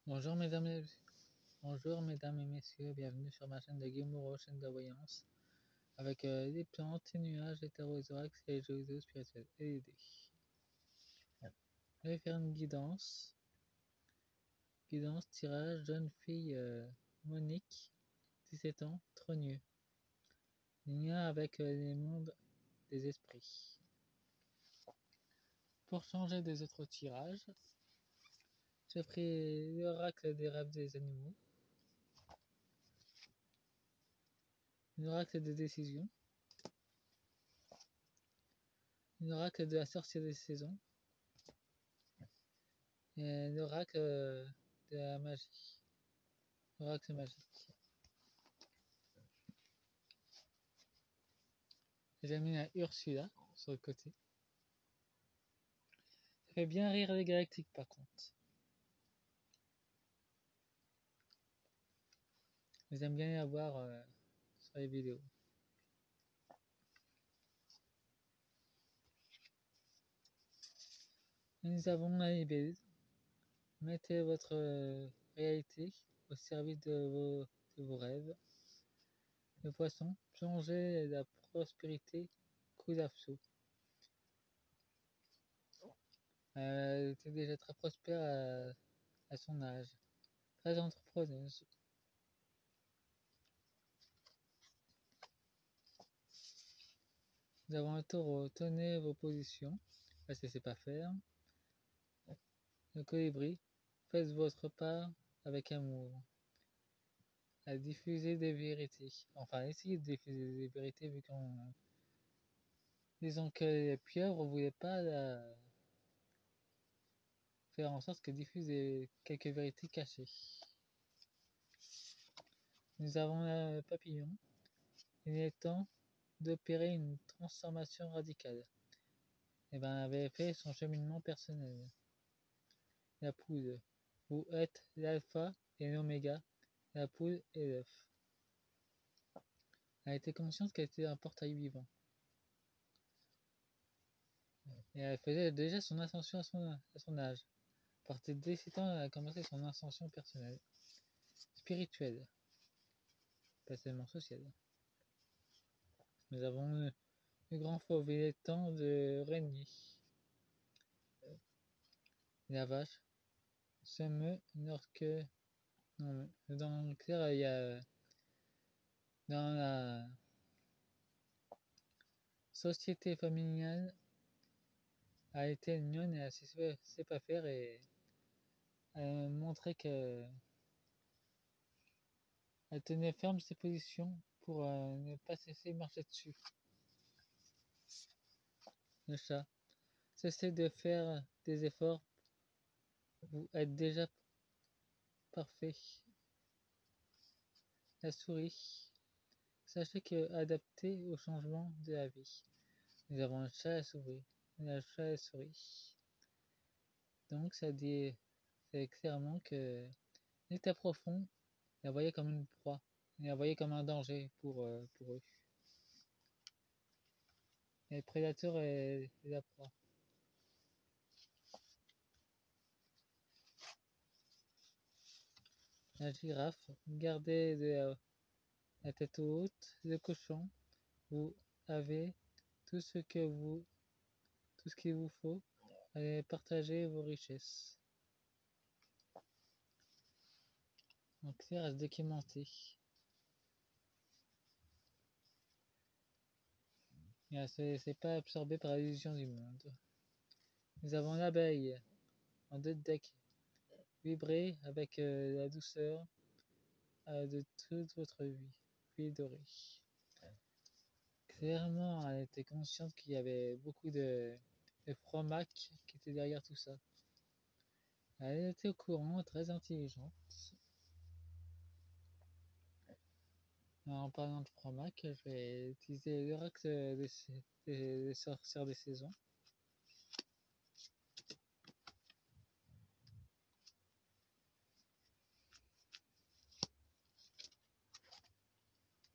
Bonjour bonjour mesdames et messieurs, bienvenue sur ma chaîne de Guimaureau, chaîne de voyance, avec des plantes, des nuages, des tarots-orax et les jeux vidéo spirituels et des dés. Je vais faire une guidance. Guidance, tirage, jeune fille Monique, 17 ans, trogneux. Lien avec les mondes des esprits. Pour changer des autres tirages, j'ai pris l'oracle des rêves des animaux, l'oracle des décisions, l'oracle de la sorcière des saisons, et l'oracle de la magie. L'oracle magique. J'ai mis un Ursula sur le côté. Ça fait bien rire les galactiques par contre. Mais j'aime bien les voir sur les vidéos. Nous avons la libellule. Mettez votre réalité au service de vos rêves. Le poisson, plongez la prospérité coup d'assaut. Elle était déjà très prospère à son âge. Très entrepreneuse. Nous avons un taureau, tenez vos positions. Là, ça c'est pas faire. Le colibri, faites votre part avec amour. À diffuser des vérités. Enfin, essayez de diffuser des vérités vu qu'on. Disons que les pieuvres ne voulaient pas faire en sorte que diffuser quelques vérités cachées. Nous avons le papillon. Il est temps d'opérer une transformation radicale. Et ben, elle avait fait son cheminement personnel. La poule. Vous êtes l'alpha et l'oméga. La poule et l'œuf. Elle était consciente qu'elle était un portail vivant. Et elle faisait déjà son ascension à son âge. À partir de 17 ans, elle a commencé son ascension personnelle, spirituelle, pas seulement sociale. Nous avons le grand fauve, il est temps de régner. La vache se meut lorsque. Non, dans le clair, il y a. Dans la société familiale, a été mignonne et elle sait pas faire et elle montrait que. Elle tenait ferme ses positions pour ne pas se laisser marcher dessus. Le chat. Cessez de faire des efforts, vous êtes déjà parfait. La souris. Sachez que adapté au changement de la vie. Nous avons un chat et souris. Un chat et souris. Donc ça dit c'est clairement que l'état profond, la voyait comme une proie. Il la voyait comme un danger pour eux. Et le prédateur est la proie. La girafe, gardez la tête haute. Le cochon, vous avez tout ce qu'il vous faut. Allez partager vos richesses. Donc clair à se documenter. C'est pas absorbé par l'illusion du monde. Nous avons l'abeille en 2 decks. Vibrez avec la douceur de toute votre vie dorée. Clairement, elle était consciente qu'il y avait beaucoup de fromac qui étaient derrière tout ça. Elle était au courant, très intelligente. En parlant de fromac, je vais utiliser l'oracle des sorcières des saisons.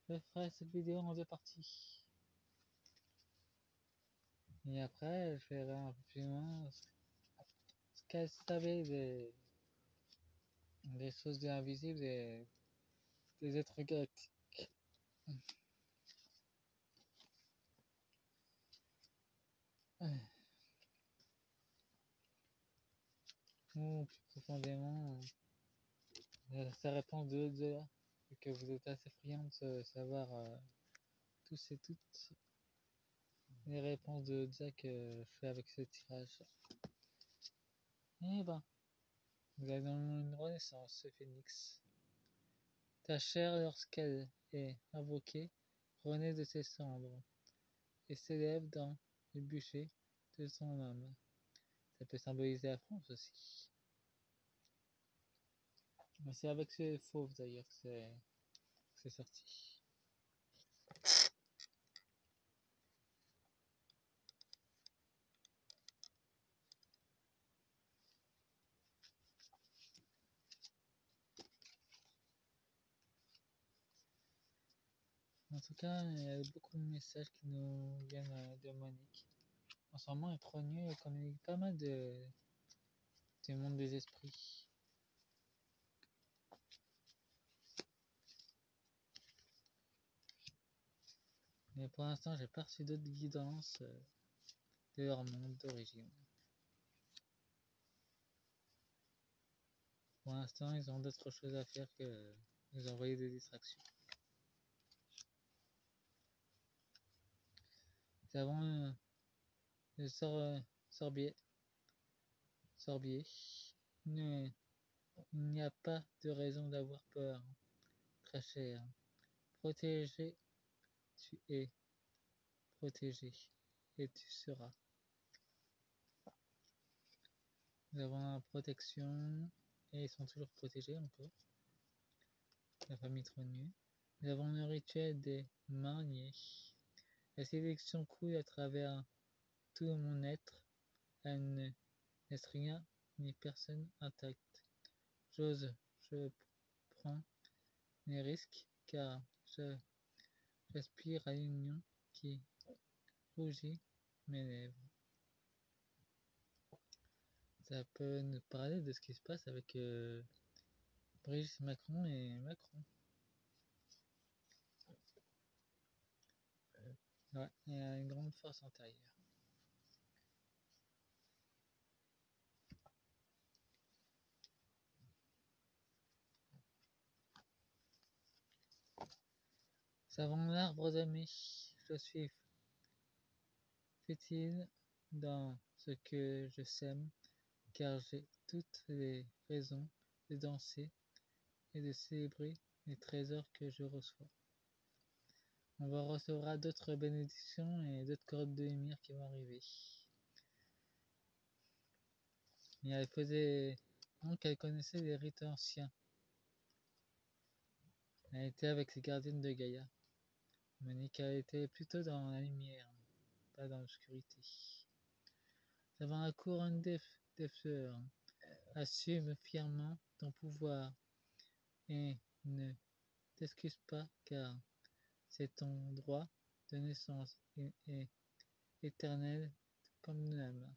Je ferai cette vidéo en 2 parties. Et après, je verrai un peu plus loin ce qu'elle savait des choses invisibles et des êtres galactiques. Ou plus profondément, sa réponse de au-delà, vu que vous êtes assez friand de savoir tous et toutes les réponses de au-delà que je fais avec ce tirage. Eh ben, vous avez une renaissance, ce phénix. Ta chair, lorsqu'elle est invoquée, renaît de ses cendres et s'élève dans le bûcher de son âme. Ça peut symboliser la France aussi. C'est avec ce fauve d'ailleurs que c'est sorti. En tout cas, il y a beaucoup de messages qui nous viennent de Monique. En ce moment, elle est trop nulle, elle communique pas mal du monde des esprits. Mais pour l'instant, j'ai pas reçu d'autres guidances de leur monde d'origine. Pour l'instant, ils ont d'autres choses à faire que nous envoyer des distractions. Nous avons le sorbier. Il n'y a pas de raison d'avoir peur, très cher. Protégé, tu es protégé et tu seras. Nous avons la protection et ils sont toujours protégés encore. La famille Trognu. Nous avons le rituel des marniers. La sélection coule à travers tout mon être. Elle ne laisse rien ni personne intact. Je prends les risques car j'aspire à l'union qui rougit mes lèvres. Ça peut nous parler de ce qui se passe avec Brigitte Macron et Macron. Ouais, il y a une grande force intérieure. Savant l'arbre d'amis, je suis fétide dans ce que je sème, car j'ai toutes les raisons de danser et de célébrer les trésors que je reçois. On recevra d'autres bénédictions et d'autres cordes de lumière qui vont arriver. Et elle faisait donc elle connaissait les rites anciens. Elle était avec ses gardiennes de Gaïa. Monique était plutôt dans la lumière, pas dans l'obscurité. Devant la couronne des fleurs, assume fièrement ton pouvoir et ne t'excuse pas car c'est ton droit de naissance et éternel comme l'âme.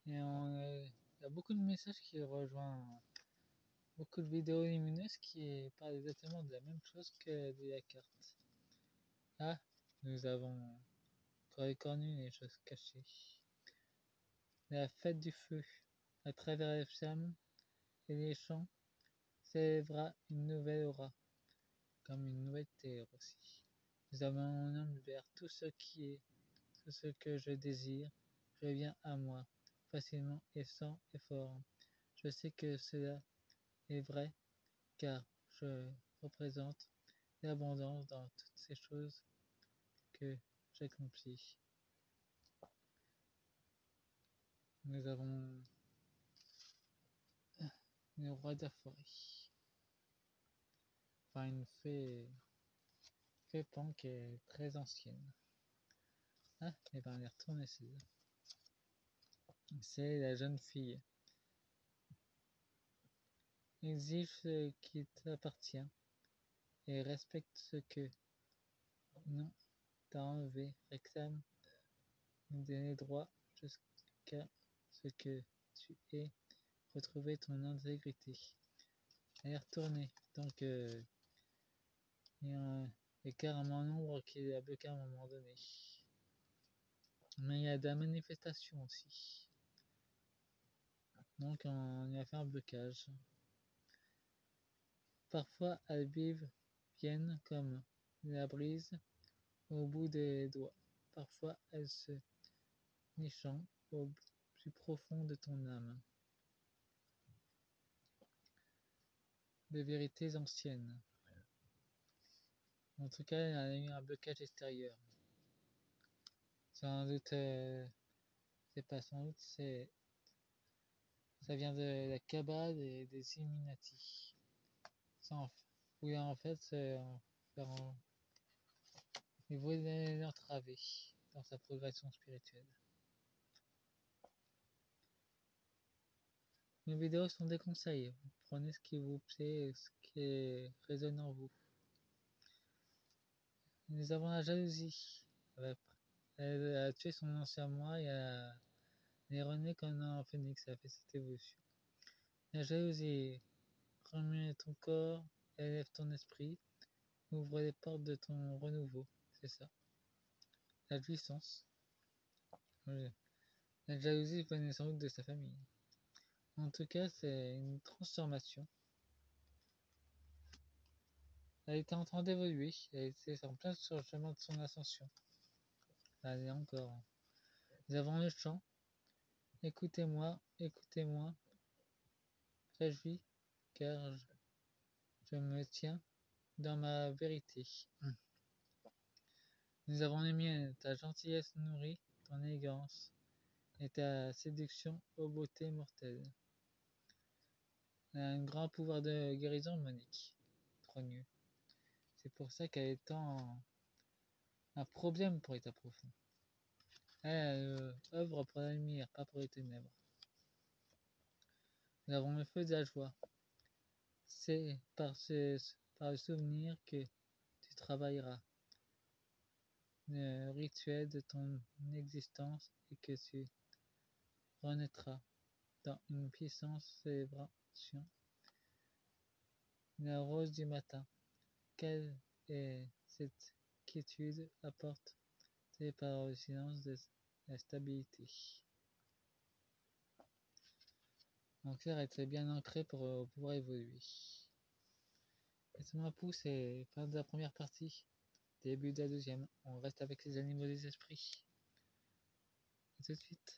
Et il y a beaucoup de messages qui rejoignent beaucoup de vidéos lumineuses qui parlent exactement de la même chose que de la carte. Ah, nous avons reconnu les choses cachées. La fête du feu, à travers les flammes et les champs, s'élèvera une nouvelle aura, comme une nouvelle terre aussi. Nous avons mon âme vers tout ce qui est, tout ce que je désire, revient à moi, facilement et sans effort. Je sais que cela est vrai, car je représente l'abondance dans toutes ces choses que j'accomplis. Nous avons le roi de la forêt. Enfin, une fée pan qui est très ancienne. Ah, et ben on est retourné celle-là. C'est la jeune fille. Exige ce qui t'appartient et respecte ce que non t'a enlevé. Réclame des droits jusqu'à ce que tu aies retrouvé ton intégrité. Elle est retournée, donc il y a carrément un nombre qui a bloqué à un moment donné. Mais il y a de la manifestation aussi. Donc on y a fait un blocage. Parfois elles viennent comme la brise au bout des doigts. Parfois elles se nichant au plus profond de ton âme. Des vérités anciennes. En tout cas, il y a eu un blocage extérieur. Sans doute, c'est pas sans doute, ça vient de la Kabbale et des Illuminati. Oui, en fait, c'est il voulait l'entraver dans sa progression spirituelle. Mes vidéos sont des conseils. Vous prenez ce qui vous plaît, ce qui résonne en vous. Nous avons la jalousie. Elle a tué son ancien moi et elle est renée comme un phénix. Elle a fait cette évolution. La jalousie remue ton corps, élève ton esprit, ouvre les portes de ton renouveau. C'est ça. La jouissance. La jalousie venait sans doute de sa famille. En tout cas, c'est une transformation. Elle était en train d'évoluer. Elle était en plein sur le chemin de son ascension. Allez, encore. Nous avons le chant. Écoutez-moi, écoutez-moi. Réjouis, car je me tiens dans ma vérité. Nous avons les miennes. Ta gentillesse nourrit ton élégance et ta séduction aux beautés mortelles. Elle a un grand pouvoir de guérison, Monique. Trogneux. C'est pour ça qu'elle est un problème pour l'état profond. Elle œuvre pour la lumière, pas pour les ténèbres. Nous avons le feu de la joie. C'est par le souvenir que tu travailleras le rituel de ton existence et que tu renaîtras dans une puissante célébration. La rose du matin. Quelle est cette quiétude apportée par le silence de la stabilité? Mon cœur était bien ancré pour pouvoir évoluer. Laissez-moi un pouce et fin de la première partie. Début de la deuxième. On reste avec les animaux des esprits. A tout de suite.